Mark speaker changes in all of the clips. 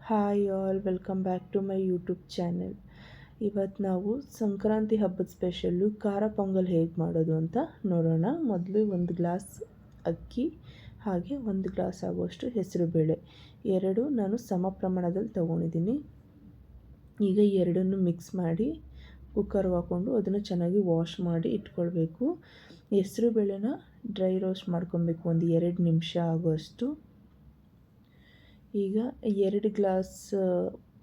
Speaker 1: Hi all, welcome back to my YouTube channel. ಇವತ್ತು ನಾವು ಸಂಕ್ರಾಂತಿ ಹಬ್ಬದ ಸ್ಪೆಷಲ್ಲು ಖಾರ ಪೊಂಗಲ್ ಹೇಗೆ ಮಾಡೋದು ಅಂತ ನೋಡೋಣ. ಮೊದಲು 1 ಗ್ಲಾಸ್ ಅಕ್ಕಿ ಹಾಗೆ 1 ಗ್ಲಾಸ್ ಆಗುವಷ್ಟು ಹೆಸರುಬೇಳೆ ಎರಡು ನಾನು ಸಮ ಪ್ರಮಾಣದಲ್ಲಿ ತೊಗೊಂಡಿದ್ದೀನಿ. ಈಗ ಎರಡನ್ನು ಮಿಕ್ಸ್ ಮಾಡಿ ಕುಕ್ಕರ್ ಹಾಕ್ಕೊಂಡು ಅದನ್ನು ಚೆನ್ನಾಗಿ ವಾಶ್ ಮಾಡಿ ಇಟ್ಕೊಳ್ಬೇಕು. ಹೆಸರುಬೇಳೆನ ಡ್ರೈ ರೋಸ್ಟ್ ಮಾಡ್ಕೊಬೇಕು ಒಂದು 2 ನಿಮಿಷ ಆಗುವಷ್ಟು. ಈಗ 2 ಗ್ಲಾಸ್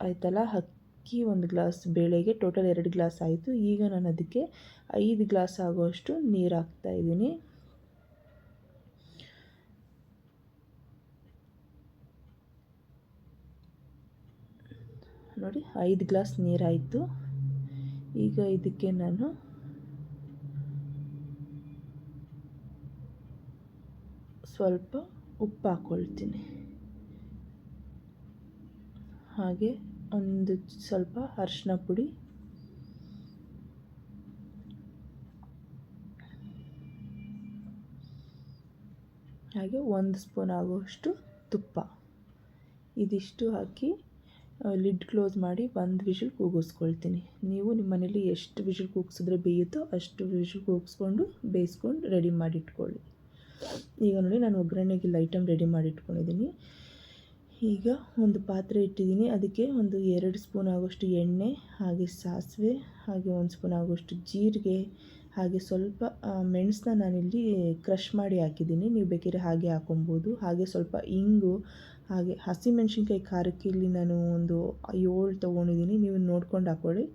Speaker 1: ಆಯ್ತಲ್ಲ ಅಕ್ಕಿ, 1 ಗ್ಲಾಸ್ ಬೇಳೆಗೆ ಟೋಟಲ್ 2 ಗ್ಲಾಸ್ ಆಯಿತು. ಈಗ ನಾನು ಅದಕ್ಕೆ 5 ಗ್ಲಾಸ್ ಆಗುವಷ್ಟು ನೀರು ಹಾಕ್ತಾಯಿದ್ದೀನಿ. ನೋಡಿ, 5 ಗ್ಲಾಸ್ ನೀರಾಯಿತು. ಈಗ ಇದಕ್ಕೆ ನಾನು ಸ್ವಲ್ಪ ಉಪ್ಪು ಹಾಕ್ಕೊಳ್ತೀನಿ, ಹಾಗೆ ಒಂದು ಸ್ವಲ್ಪ ಅರಿಶಿನ ಪುಡಿ, ಹಾಗೆ 1 ಸ್ಪೂನ್ ಆಗುವಷ್ಟು ತುಪ್ಪ. ಇದಿಷ್ಟು ಹಾಕಿ ಲಿಡ್ ಕ್ಲೋಸ್ ಮಾಡಿ 1 ವಿಷಲ್ ಕೂಗಿಸ್ಕೊಳ್ತೀನಿ. ನೀವು ನಿಮ್ಮ ಮನೇಲಿ ಎಷ್ಟು ವಿಷಲ್ ಕೂಗಿಸಿದ್ರೆ ಬೇಯುತ್ತೋ ಅಷ್ಟು ವಿಷಲ್ ಕೂಗಿಸ್ಕೊಂಡು ಬೇಯಿಸ್ಕೊಂಡು ರೆಡಿ ಮಾಡಿ ಇಟ್ಕೊಳ್ಳಿ. ಈಗ ನೋಡಿ, ನಾನು ಒಗ್ಗರಣೆಗೆ ಐಟಮ್ ರೆಡಿ ಮಾಡಿ ಇಟ್ಕೊಂಡಿದ್ದೀನಿ. ಈಗ ಒಂದು ಪಾತ್ರೆ ಇಟ್ಟಿದ್ದೀನಿ, ಅದಕ್ಕೆ ಒಂದು 2 ಸ್ಪೂನ್ ಆಗುವಷ್ಟು ಎಣ್ಣೆ, ಹಾಗೆ ಸಾಸಿವೆ, ಹಾಗೆ 1 ಸ್ಪೂನ್ ಆಗುವಷ್ಟು ಜೀರಿಗೆ, ಹಾಗೆ ಸ್ವಲ್ಪ ಮೆಣಸನ್ನ ನಾನಿಲ್ಲಿ ಕ್ರಷ್ ಮಾಡಿ ಹಾಕಿದ್ದೀನಿ. ನೀವು ಬೇಕಿದ್ರೆ ಹಾಗೆ ಹಾಕೊಬೋದು. ಹಾಗೆ ಸ್ವಲ್ಪ ಇಂಗು, ಹಾಗೆ ಹಸಿಮೆಣ್ಸಿನ್ಕಾಯಿ ಖಾರಕ್ಕೆ ಇಲ್ಲಿ ನಾನು ಒಂದು 7 ತೊಗೊಂಡಿದ್ದೀನಿ. ನೀವು ನೋಡ್ಕೊಂಡು ಹಾಕ್ಕೊಳ್ಳಿ.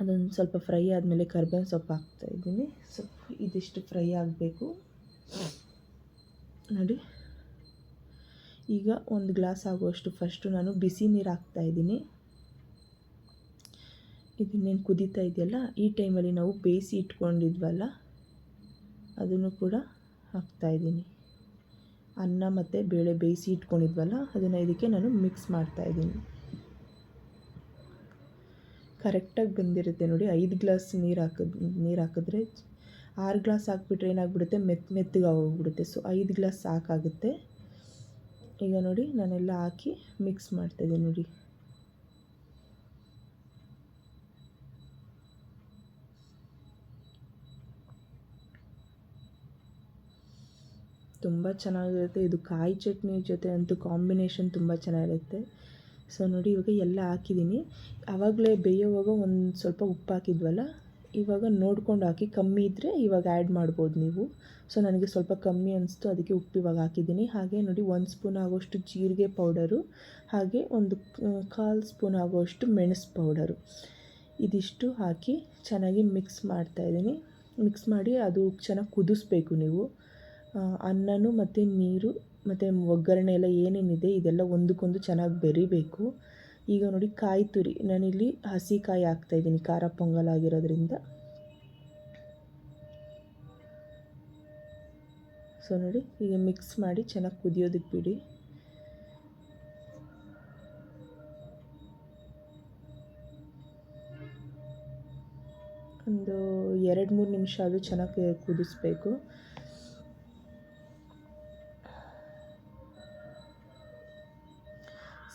Speaker 1: ಅದೊಂದು ಸ್ವಲ್ಪ ಫ್ರೈ ಆದಮೇಲೆ ಕರಿಬೇವಿನ ಸೊಪ್ಪು ಹಾಕ್ತಾಯಿದ್ದೀನಿ. ಸ್ವಲ್ಪ ಇದಿಷ್ಟು ಫ್ರೈ ಆಗಬೇಕು ನೋಡಿ. ಈಗ 1 ಗ್ಲಾಸ್ ಆಗುವಷ್ಟು ಫಸ್ಟು ನಾನು ಬಿಸಿ ನೀರು ಹಾಕ್ತಾಯಿದ್ದೀನಿ. ಇದನ್ನೇನು ಕುದೀತಾ ಇದೆಯಲ್ಲ, ಈ ಟೈಮಲ್ಲಿ ನಾವು ಬೇಯಿಸಿ ಇಟ್ಕೊಂಡಿದ್ವಲ್ಲ ಅದನ್ನು ಕೂಡ ಹಾಕ್ತಾಯಿದ್ದೀನಿ. ಅನ್ನ ಮತ್ತು ಬೇಳೆ ಬೇಯಿಸಿ ಇಟ್ಕೊಂಡಿದ್ವಲ್ಲ ಅದನ್ನು ಇದಕ್ಕೆ ನಾನು ಮಿಕ್ಸ್ ಮಾಡ್ತಾಯಿದ್ದೀನಿ. ಕರೆಕ್ಟಾಗಿ ಬಂದಿರುತ್ತೆ ನೋಡಿ. 5 ಗ್ಲಾಸ್ ನೀರು ಹಾಕಿದ್ರೆ 6 ಗ್ಲಾಸ್ ಹಾಕ್ಬಿಟ್ರೆ ಏನಾಗ್ಬಿಡುತ್ತೆ, ಮೆತ್ತಗೆ ಆಗೋಗ್ಬಿಡುತ್ತೆ. ಸೊ 5 ಗ್ಲಾಸ್ ಸಾಕಾಗುತ್ತೆ. ಈಗ ನೋಡಿ, ನಾನೆಲ್ಲ ಹಾಕಿ ಮಿಕ್ಸ್ ಮಾಡ್ತಾಯಿದ್ದೀನಿ ನೋಡಿ. ತುಂಬ ಚೆನ್ನಾಗಿರುತ್ತೆ ಇದು. ಕಾಯಿ ಚಟ್ನಿ ಜೊತೆ ಅಂತೂ ಕಾಂಬಿನೇಷನ್ ತುಂಬ ಚೆನ್ನಾಗಿರುತ್ತೆ. ಸೊ ನೋಡಿ, ಇವಾಗ ಎಲ್ಲ ಹಾಕಿದ್ದೀನಿ. ಆವಾಗಲೇ ಬೇಯೋವಾಗ ಒಂದು ಸ್ವಲ್ಪ ಉಪ್ಪು ಹಾಕಿದ್ವಲ್ಲ, ಇವಾಗ ನೋಡ್ಕೊಂಡು ಹಾಕಿ. ಕಮ್ಮಿ ಇದ್ದರೆ ಇವಾಗ ಆ್ಯಡ್ ಮಾಡ್ಬೋದು ನೀವು. ಸೊ ನನಗೆ ಸ್ವಲ್ಪ ಕಮ್ಮಿ ಅನಿಸ್ತು, ಅದಕ್ಕೆ ಉಪ್ಪು ಇವಾಗ ಹಾಕಿದ್ದೀನಿ. ಹಾಗೆ ನೋಡಿ, 1 ಸ್ಪೂನ್ ಆಗುವಷ್ಟು ಜೀರಿಗೆ ಪೌಡರು, ಹಾಗೆ ಒಂದು 1/4 ಸ್ಪೂನ್ ಆಗುವಷ್ಟು ಮೆಣಸು ಪೌಡರು, ಇದಿಷ್ಟು ಹಾಕಿ ಚೆನ್ನಾಗಿ ಮಿಕ್ಸ್ ಮಾಡ್ತಾಯಿದ್ದೀನಿ. ಮಿಕ್ಸ್ ಮಾಡಿ ಅದು ಚೆನ್ನಾಗಿ ಕುದಿಸ್ಬೇಕು ನೀವು. ಅನ್ನನೂ ಮತ್ತು ನೀರು ಮತ್ತು ಒಗ್ಗರಣೆ ಎಲ್ಲ ಏನೇನಿದೆ ಇದೆಲ್ಲ ಒಂದಕ್ಕೊಂದು ಚೆನ್ನಾಗಿ ಬೆರಿಬೇಕು. ಈಗ ನೋಡಿ, ಕಾಯಿ ತುರಿ ನಾನಿಲ್ಲಿ ಹಸಿ ಕಾಯಿ ಹಾಕ್ತಾಯಿದ್ದೀನಿ ಖಾರ ಪೊಂಗಲ್ ಆಗಿರೋದ್ರಿಂದ. ಸೊ ನೋಡಿ, ಈಗ ಮಿಕ್ಸ್ ಮಾಡಿ ಚೆನ್ನಾಗಿ ಕುದಿಯೋದಕ್ಕೆ ಬಿಡಿ. ಒಂದು 2-3 ನಿಮಿಷ ಅದು ಚೆನ್ನಾಗಿ ಕುದಿಸ್ಬೇಕು.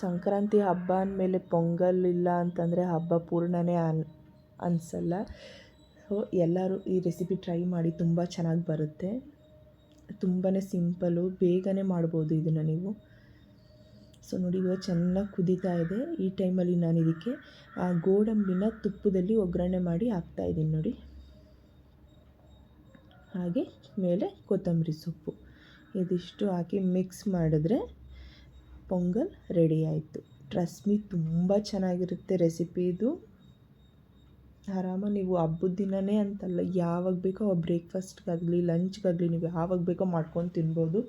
Speaker 1: ಸಂಕ್ರಾಂತಿ ಹಬ್ಬ ಅಂದಮೇಲೆ ಪೊಂಗಲ್ ಇಲ್ಲ ಅಂತಂದರೆ ಹಬ್ಬ ಪೂರ್ಣನೇ ಅನಿಸಲ್ಲ. ಸೊ ಎಲ್ಲರೂ ಈ ರೆಸಿಪಿ ಟ್ರೈ ಮಾಡಿ, ತುಂಬ ಚೆನ್ನಾಗಿ ಬರುತ್ತೆ. ತುಂಬಾ ಸಿಂಪಲ್ಲು, ಬೇಗನೆ ಮಾಡ್ಬೋದು ಇದನ್ನು ನೀವು. ಸೊ ನೋಡಿ, ಇವಾಗ ಚೆನ್ನಾಗಿ ಕುದೀತಾ ಇದೆ. ಈ ಟೈಮಲ್ಲಿ ನಾನು ಇದಕ್ಕೆ ಗೋಡಂಬಿನ ತುಪ್ಪದಲ್ಲಿ ಒಗ್ಗರಣೆ ಮಾಡಿ ಹಾಕ್ತಾಯಿದ್ದೀನಿ ನೋಡಿ. ಹಾಗೆ ಮೇಲೆ ಕೊತ್ತಂಬರಿ ಸೊಪ್ಪು, ಇದಿಷ್ಟು ಹಾಕಿ ಮಿಕ್ಸ್ ಮಾಡಿದ್ರೆ ಪೊಂಗಲ್ ರೆಡಿ ಆಯಿತು. ಟ್ರಸ್ಟ್ ಮೀ, ತುಂಬ ಚೆನ್ನಾಗಿರುತ್ತೆ ರೆಸಿಪಿ ಇದು. ಆರಾಮಾಗಿ ನೀವು ಹಬ್ಬದ ದಿನವೇ ಅಂತಲ್ಲ, ಯಾವಾಗ ಬೇಕೋ ಬ್ರೇಕ್ಫಾಸ್ಟ್ಗಾಗಲಿ ಲಂಚ್ಗಾಗಲಿ ನೀವು ಯಾವಾಗ ಬೇಕೋ ಮಾಡ್ಕೊಂಡು ತಿನ್ಬೋದು.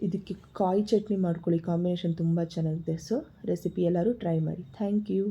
Speaker 1: ಇದಕ್ಕೆ ಕಾಯಿ ಚಟ್ನಿ ಮಾಡ್ಕೊಳ್ಳಿ, ಕಾಂಬಿನೇಷನ್ ತುಂಬ ಚೆನ್ನಾಗಿದೆ. ಸೊ ರೆಸಿಪಿ ಎಲ್ಲರೂ ಟ್ರೈ ಮಾಡಿ. Thank you.